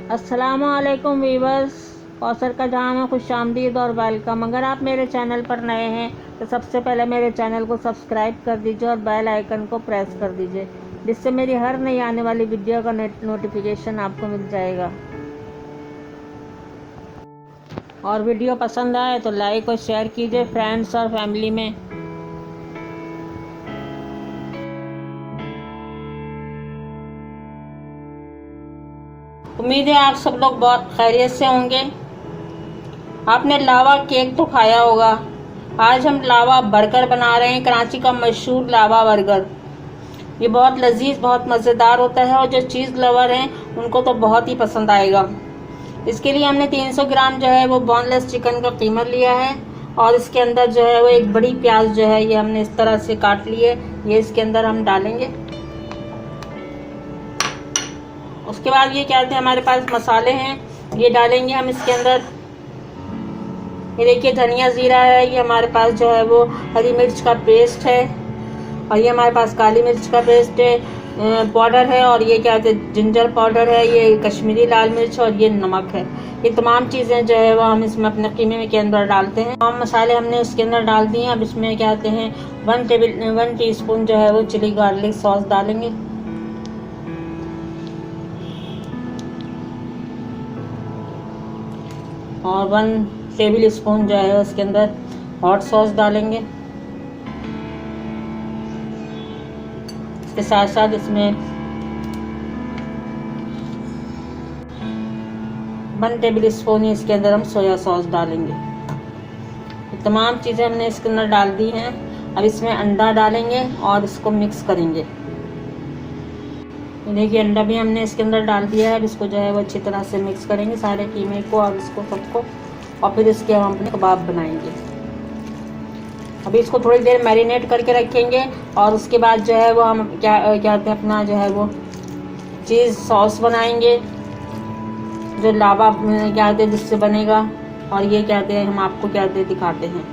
अस्सलामुअलैकुम वीवर्स, कौसर का जहाँ में खुशामदीद और वेलकम। अगर आप मेरे चैनल पर नए हैं तो सबसे पहले मेरे चैनल को सब्सक्राइब कर दीजिए और बेल आइकन को प्रेस कर दीजिए, जिससे मेरी हर नई आने वाली वीडियो का नोटिफिकेशन आपको मिल जाएगा। और वीडियो पसंद आए तो लाइक और शेयर कीजिए फ्रेंड्स और फैमिली में। उम्मीद है आप सब लोग बहुत खैरियत से होंगे। आपने लावा केक तो खाया होगा। आज हम लावा बर्गर बना रहे हैं, कराची का मशहूर लावा बर्गर। ये बहुत लजीज, बहुत मज़ेदार होता है और जो चीज़ लवर हैं उनको तो बहुत ही पसंद आएगा। इसके लिए हमने 300 ग्राम जो है वो बोनलेस चिकन का कीमा लिया है और इसके अंदर जो है वो एक बड़ी प्याज जो है ये हमने इस तरह से काट ली है, ये इसके अंदर हम डालेंगे। उसके बाद ये क्या कहते हैं, हमारे पास मसाले हैं, ये डालेंगे हम इसके अंदर। ये देखिए धनिया जीरा है, ये हमारे पास जो है वो हरी मिर्च का पेस्ट है और ये हमारे पास काली मिर्च का पेस्ट है, पाउडर है, और ये क्या कहते हैं जिंजर पाउडर है, ये कश्मीरी लाल मिर्च और ये नमक है। ये तमाम चीज़ें जो है वो हम इसमें अपने कीमे के अंदर डालते हैं। तमाम मसाले हमने इसके अंदर डाल दिए हैं। अब इसमें क्या कहते हैं 1 टीस्पून जो है वो चिली गार्लिक सॉस डालेंगे। और 1 टेबल स्पून जो है उसके अंदर हॉट सॉस डालेंगे। इसके साथ साथ इसमें 1 टेबल स्पून इसके अंदर हम सोया सॉस डालेंगे। ये तमाम चीज़ें हमने इसके अंदर डाल दी हैं। अब इसमें अंडा डालेंगे और इसको मिक्स करेंगे। देखिए अंडा भी हमने इसके अंदर डाल दिया है। अब इसको जो है वो अच्छी तरह से मिक्स करेंगे सारे कीमे को और इसको सबको, और फिर इसके हम अपने कबाब बनाएंगे। अभी इसको थोड़ी देर मैरिनेट करके रखेंगे और उसके बाद जो है वो हम क्या कहते हैं अपना जो है वो चीज़ सॉस बनाएंगे, जो लावा क्या कहते हैं जिससे बनेगा। और ये कहते हैं हम आपको क्या कहते दिखाते हैं।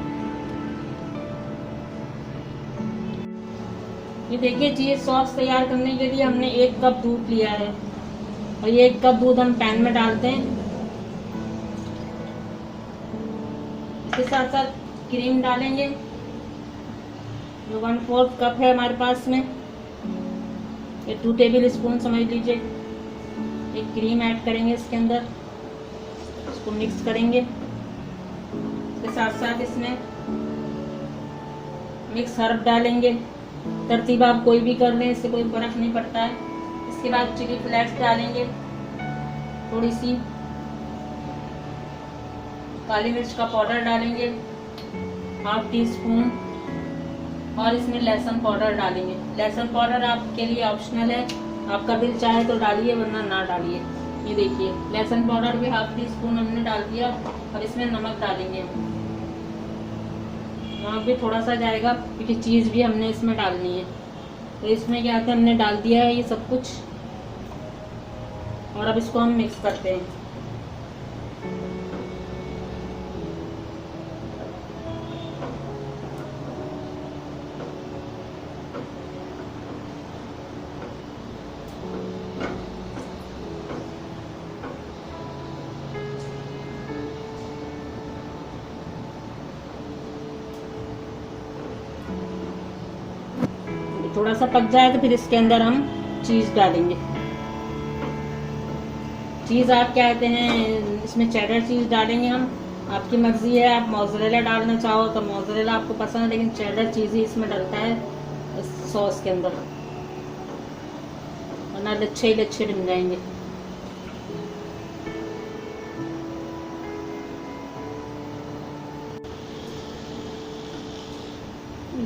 ये देखिए चीज़ सॉस तैयार करने के लिए हमने 1 कप दूध लिया है और ये 1 कप दूध हम पैन में डालते हैं। इसके साथ साथ क्रीम डालेंगे, जो 1/4 कप है हमारे पास में। ये 2 टेबल स्पून समझ लीजिए। एक क्रीम ऐड करेंगे इसके अंदर, इसको मिक्स करेंगे। इसके साथ साथ इसमें मिक्स हर्ब डालेंगे। तरतीब आप कोई भी कर लें, इससे कोई फर्क नहीं पड़ता है। इसके बाद चिली फ्लेक्स डालेंगे, थोड़ी सी काली मिर्च का पाउडर डालेंगे 1/2 टीस्पून, और इसमें लहसुन पाउडर डालेंगे। लहसुन पाउडर आपके लिए ऑप्शनल है, आपका दिल चाहे तो डालिए वरना ना डालिए। ये देखिए लहसुन पाउडर भी 1/2 टीस्पून हमने डाल दिया। अब इसमें नमक डालेंगे, नमक भी थोड़ा सा जाएगा क्योंकि चीज़ भी हमने इसमें डालनी है। तो इसमें क्या है हमने डाल दिया है ये सब कुछ, और अब इसको हम मिक्स करते हैं। थोड़ा सा पक जाए तो फिर इसके अंदर हम चीज़ डालेंगे। चीज़ आप क्या कहते हैं इसमें चेडर चीज़ डालेंगे हम, आपकी मर्जी है। आप मोज़रेला डालना चाहो तो मोज़रेला आपको पसंद है, लेकिन चेडर चीज़ ही इसमें डलता है इस सॉस के अंदर, वरना लच्छे ही लच्छे बन जाएंगे।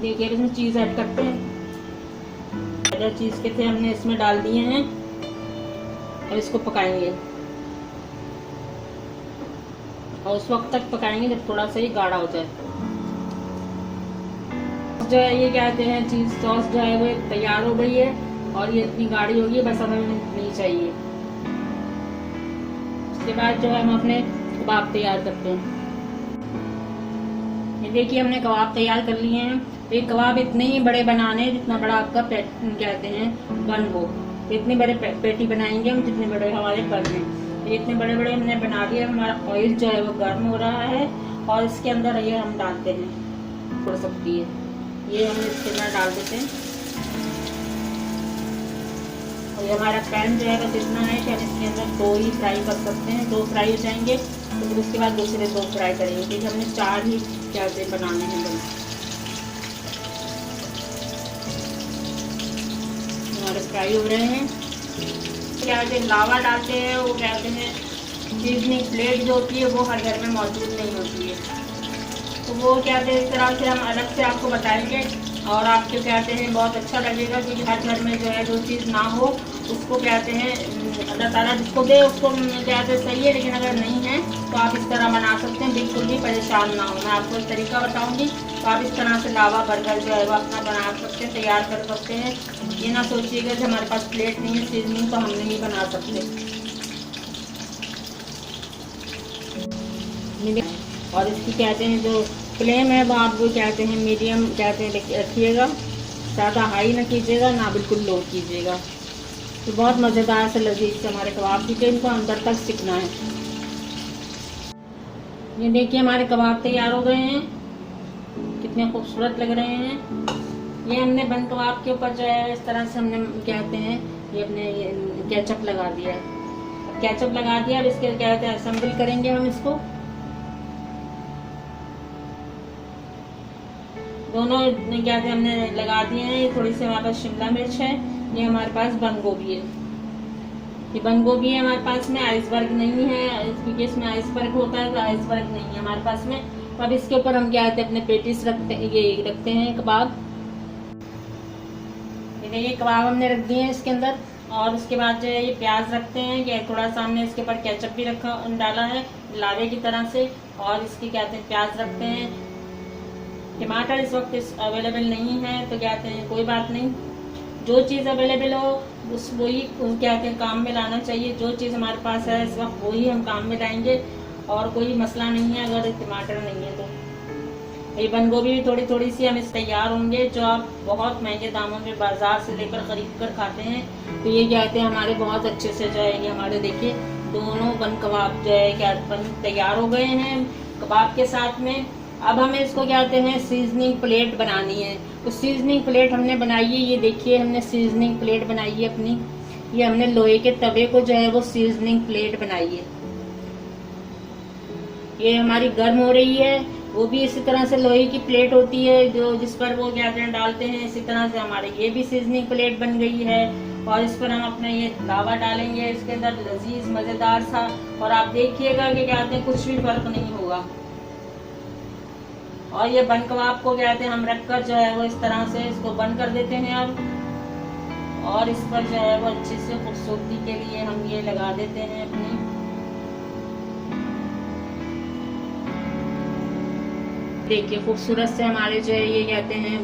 देखिए इसमें चीज़ ऐड करते हैं। चीज़ के थे हमने इसमें डाल दिए हैं और इसको पकाएंगे, और उस वक्त तक पकाएंगे जब थोड़ा सा ये गाढ़ा हो जाए। जो है ये क्या कहते हैं चीज़ सॉस जो है वो तैयार हो गई है और ये इतनी गाढ़ी होगी, बस हमें नहीं चाहिए। उसके बाद जो है हम अपने कबाब तैयार करते हैं। ये देखिए हमने कबाब तैयार कर लिए हैं। ये कबाब इतने ही बड़े बनाने हैं जितना बड़ा आपका कहते हैं बन हो। इतने बड़े पेटी बनाएंगे हम जितने बड़े हमारे बन हैं। इतने बड़े बड़े हमने बना दिए। हमारा ऑयल जो है वो गर्म हो रहा है और इसके अंदर ये हम डालते हैं, उड़ सकती है, ये हम इसके अंदर डाल देते हैं। और ये हमारा पैन जो है बस इतना है कि हम इसके अंदर 2 ही फ्राई कर सकते हैं, 2 फ्राई हो जाएंगे तो फिर उसके बाद दूसरे 2 फ्राई करेंगे, क्योंकि हमने 4 ही प्याजे बनाने हैं। हमारे फ्राई हो रहे हैं। प्याज लावा डालते हैं, वो कहते हैं सीजनिंग प्लेट जो होती है वो हर घर में मौजूद नहीं होती है, तो वो कहते हैं इस तरह से हम अलग से आपको बताएंगे और आपको कहते हैं बहुत अच्छा लगेगा, क्योंकि हर घर में जो है जो चीज़ ना हो उसको कहते हैं अल्लाह ताला जिसको दे उसको कहते हैं सही है, लेकिन अगर नहीं है तो आप इस तरह बना सकते हैं, बिल्कुल भी परेशान ना हो। मैं आपको एक तरीका बताऊंगी, तो आप इस तरह से लावा बर्गर जो है वो अपना बना सकते हैं, तैयार कर सकते हैं। ये ना सोचिएगा कि हमारे पास प्लेट नहीं है सीजनिंग तो हम नहीं बना सकते। और इसकी कहते हैं जो फ्लेम है वो आप वो कहते हैं मीडियम कहते हैं रखिएगा, ज़्यादा हाई ना कीजिएगा ना बिल्कुल लो कीजिएगा। तो बहुत मज़ेदार से लजीज से हमारे कबाब की इनको अंदर तक सिकना है। ये देखिए हमारे कबाब तैयार हो गए हैं, कितने खूबसूरत लग रहे हैं। ये हमने बन कबाब के ऊपर जो है इस तरह से हमने कहते हैं ये अपने केचप लगा दिया है, केचप लगा दिया। अब इसके कहते हैं असेंबल करेंगे हम इसको। दोनों कहते हैं हमने लगा दिए हैं। ये थोड़ी सी हमारे पास शिमला मिर्च है, ये हमारे पास बंद गोभी है, ये बंद गोभी है हमारे पास में। आइसबर्ग नहीं है, क्योंकि इसमें आइसबर्ग होता है तो आइसबर्ग नहीं है हमारे पास में। तो अब इसके ऊपर हम क्या कहते हैं अपने पेटिस रखते हैं, ये रखते हैं कबाब। ये कबाब हमने रख दिए हैं इसके अंदर। और उसके बाद जो है ये प्याज रखते हैं, ये थोड़ा सा हमने इसके ऊपर केचप भी रखा डाला है लावे की तरह से। और इसकी कहते हैं प्याज रखते हैं। टमाटर इस वक्त अवेलेबल नहीं है तो कहते हैं कोई बात नहीं, जो चीज़ अवेलेबल हो उस वही कहते हैं काम में लाना चाहिए। जो चीज़ हमारे पास है इस वक्त वही हम काम में लाएंगे और कोई मसला नहीं है अगर टमाटर नहीं है तो। ये बंद गोभी भी थोड़ी थोड़ी सी हम इस तैयार होंगे, जो आप बहुत महंगे दामों में बाजार से लेकर खरीद कर खाते हैं। तो ये कहते हैं हमारे बहुत अच्छे से जो है ये हमारे देखिए दोनों बन कबाब जो है क्या बन तैयार हो गए हैं कबाब के साथ में। अब हमें इसको कहते हैं सीजनिंग प्लेट बनानी है। तो सीजनिंग प्लेट हमने बनाई है, ये देखिए हमने सीजनिंग प्लेट बनाई है अपनी। ये हमने लोहे के तवे को जो है वो सीजनिंग प्लेट बनाई है। ये हमारी गर्म हो रही है, वो भी इसी तरह से लोहे की प्लेट होती है जो जिस पर वो कहते हैं डालते हैं। इसी तरह से हमारे ये भी सीजनिंग प्लेट बन गई है और इस पर हम अपना ये लावा डालेंगे इसके अंदर, लजीज मजेदार सा। और आप देखिएगा कि कहते हैं कुछ भी फर्क नहीं होगा। और ये बन कबाब को कहते हैं हम रखकर जो है वो इस तरह से इसको बंद कर देते हैं अब। और इस पर जो है वो अच्छे से खूबसूरती के लिए हम ये लगा देते हैं अपनी। देखिए खूबसूरत से हमारे जो है ये कहते हैं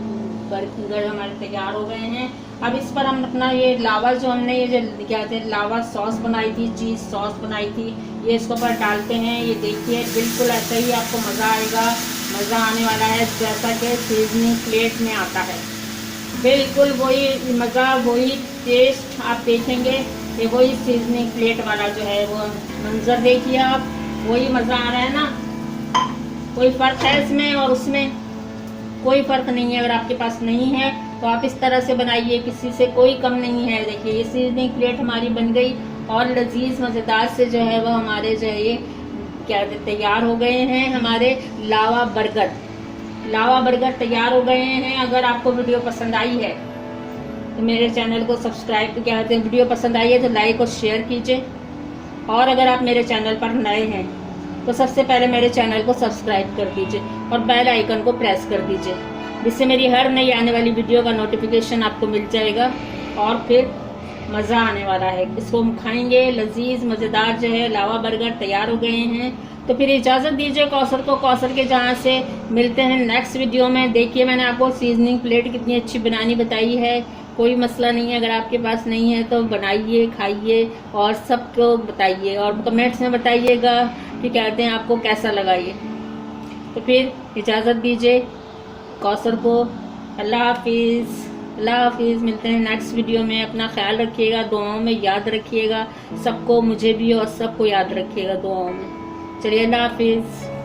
बर्गर हमारे तैयार हो गए हैं। अब इस पर हम अपना ये लावा जो हमने ये जो कहते हैं लावा सॉस बनाई थी, चीज़ सॉस बनाई थी, ये इसके ऊपर डालते हैं। ये देखिए बिल्कुल ऐसा ही आपको मज़ा आएगा, मज़ा आने वाला है जैसा कि सीजनिंग प्लेट में आता है। बिल्कुल वही मज़ा वही टेस्ट आप देखेंगे। ये वही सीजनिंग प्लेट वाला जो है वो मंजर देखिए आप, वही मज़ा आ रहा है ना। कोई फ़र्क है इसमें और उसमें? कोई फ़र्क नहीं है। अगर आपके पास नहीं है तो आप इस तरह से बनाइए, किसी से कोई कम नहीं है। देखिए ये सीजनिंग प्लेट हमारी बन गई और लजीज मज़ेदार से जो है वो हमारे जो है ये क्या तैयार हो गए हैं हमारे लावा बर्गर। लावा बर्गर तैयार हो गए हैं। अगर आपको वीडियो पसंद आई है तो मेरे चैनल को सब्सक्राइब क्या कहते हैं, वीडियो पसंद आई है तो लाइक और शेयर कीजिए। और अगर आप मेरे चैनल पर नए हैं तो सबसे पहले मेरे चैनल को सब्सक्राइब कर दीजिए और बेल आइकन को प्रेस कर दीजिए, जिससे मेरी हर नई आने वाली वीडियो का नोटिफिकेशन आपको मिल जाएगा। और फिर मज़ा आने वाला है, इसको हम खाएंगे। लजीज मज़ेदार जो है लावा बर्गर तैयार हो गए हैं। तो फिर इजाज़त दीजिए कौसर को, कौसर के जहाँ से मिलते हैं नेक्स्ट वीडियो में। देखिए मैंने आपको सीजनिंग प्लेट कितनी अच्छी बनानी बताई है। कोई मसला नहीं है, अगर आपके पास नहीं है तो बनाइए, खाइए और सबको बताइए और कमेंट्स में बताइएगा कि कहते हैं आपको कैसा लगा ये। तो फिर इजाज़त दीजिए कौसर को। अल्लाह हाफिज़। अल्लाह हाफिज़। मिलते हैं नेक्स्ट वीडियो में। अपना ख्याल रखिएगा, दुआओं में याद रखिएगा सबको, मुझे भी और सबको याद रखिएगा दुआओं में। चलिए अल्लाह हाफिज़।